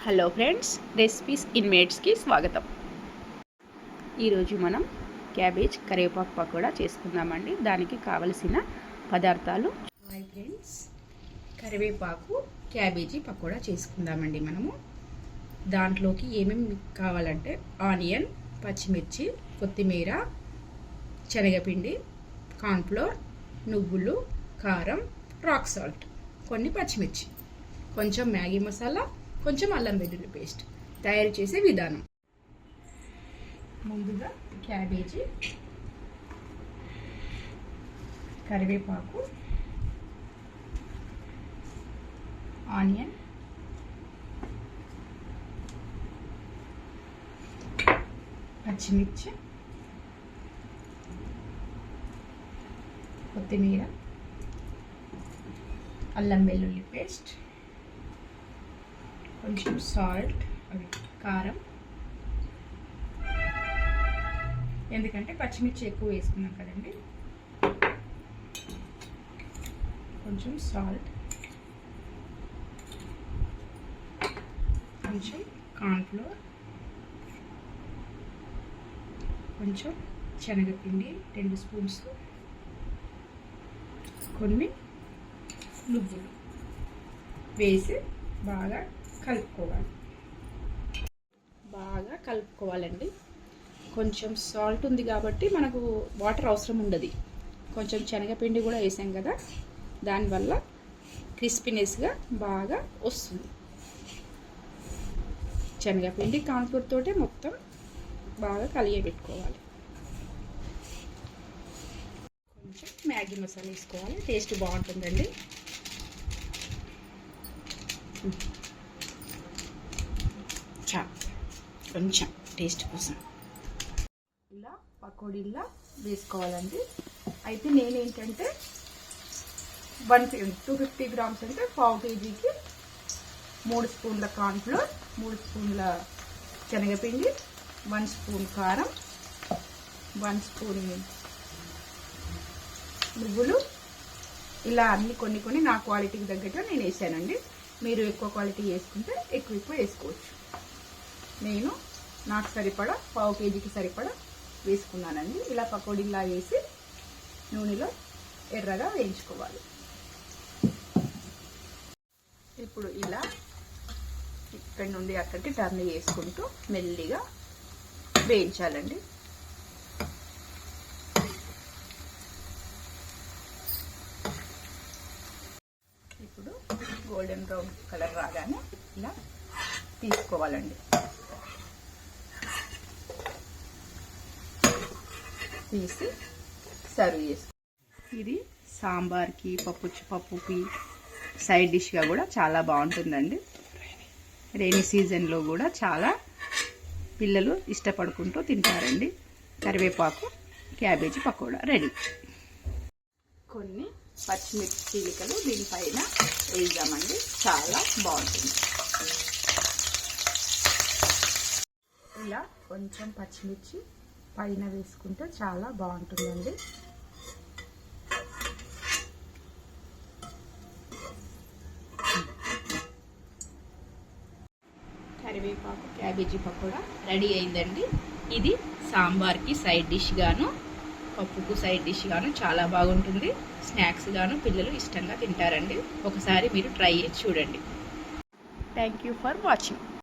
Hello friends, recipes ఇన్మేట్స్కి స్వాగతం. ఈరోజు మనం క్యాబేజ్ కరివేపాకు పకోడా చేసుకుందామండి. దానికి కావలసిన పదార్థాలు. హాయ్ ఫ్రెండ్స్, కరివేపాకు క్యాబేజీ పకోడా చేసుకుందామండి. మనము దాంట్లోకి ఏమేమి కావాలంటే ఆనియన్, పచ్చిమిర్చి, కొత్తిమీర, శనగపిండి, కార్న్ఫ్లోర్, నువ్వులు, కారం, రాక్ సాల్ట్, కొన్ని పచ్చిమిర్చి, కొంచెం మ్యాగీ మసాలా, కొంచెం అల్లం వెల్లుల్లి పేస్ట్. తయారు చేసే విధానం: ముందుగా క్యాబేజీ, కరివేపాకు, ఆనియన్, పచ్చిమిర్చి, కొత్తిమీర, అల్లం వెల్లుల్లి పేస్ట్, కొంచెం సాల్ట్, కారం, ఎందుకంటే పచ్చిమిర్చి ఎక్కువ వేసుకున్నాం కదండి. కొంచెం సాల్ట్, కొంచెం కార్న్ఫ్లోర్, కొంచెం శనగపిండి 2 స్పూన్స్, కొన్ని నువ్వులు వేసి బాగా కలుపుకోవాలండి. కొంచెం సాల్ట్ ఉంది కాబట్టి మనకు వాటర్ అవసరం ఉండదు. కొంచెం శనగపిండి కూడా వేసాం కదా, దానివల్ల క్రిస్పీనెస్గా బాగా వస్తుంది. శనగపిండి కార్న్ఫ్లోర్ తోటే మొత్తం బాగా కలియబెట్టుకోవాలి. కొంచెం మ్యాగీ మసాలా వేసుకోవాలి, టేస్ట్ బాగుంటుందండి. కొంచెం టేస్ట్ కోసం ఇలా పకోడీలా వేసుకోవాలండి. అయితే నేనేంటంటే 250 గ్రామ్స్ అంటే 1/2 కేజీకి 3 స్పూన్ల కార్న్ఫ్లోర్, 3 స్పూన్ల శనగపిండి, 1 స్పూన్ కారం, 1 స్పూన్ నువ్వులు, ఇలా అన్ని కొన్ని నా క్వాలిటీకి తగ్గట్టు నేను వేసానండి. మీరు ఎక్కువ క్వాలిటీ వేసుకుంటే ఎక్కువ వేసుకోవచ్చు. నేను నాకు సరిపడా 1/2 కేజీకి సరిపడా వేసుకున్నానండి. ఇలా పకోడీలా వేసి నూనెలో ఎర్రగా వేయించుకోవాలి. ఇప్పుడు ఇలా ఇక్కడి నుండి అక్కడికి టర్న్ చేసుకుంటూ మెల్లిగా వేయించాలండి. ఇప్పుడు గోల్డెన్ బ్రౌన్ కలర్ రాగానే ఇలా తీసుకోవాలండి. తీసి సర్వ్ చేసుకో. ఇది సాంబార్కి, పప్పుకి సైడ్ డిష్గా కూడా చాలా బాగుంటుందండి. రైనీ సీజన్లో కూడా చాలా పిల్లలు ఇష్టపడుకుంటూ తింటారండి. కరివేపాకు క్యాబేజీ పకోడా రెడీ. కొన్ని పచ్చిమిర్చి చీలికలు దీనిపైన వేద్దామండి, చాలా బాగుంటుంది. ఇలా కొంచెం పచ్చిమిర్చి పైన వేసుకుంటే చాలా బాగుంటుందండి. కరివేపాకు క్యాబేజీ పకోడా రెడీ అయిందండి. ఇది సాంబార్కి సైడ్ డిష్ గాను, పప్పుకు సైడ్ డిష్ గాను చాలా బాగుంటుంది. స్నాక్స్ గాను పిల్లలు ఇష్టంగా తింటారండి. ఒకసారి మీరు ట్రై చేసి చూడండి. Thank you for watching.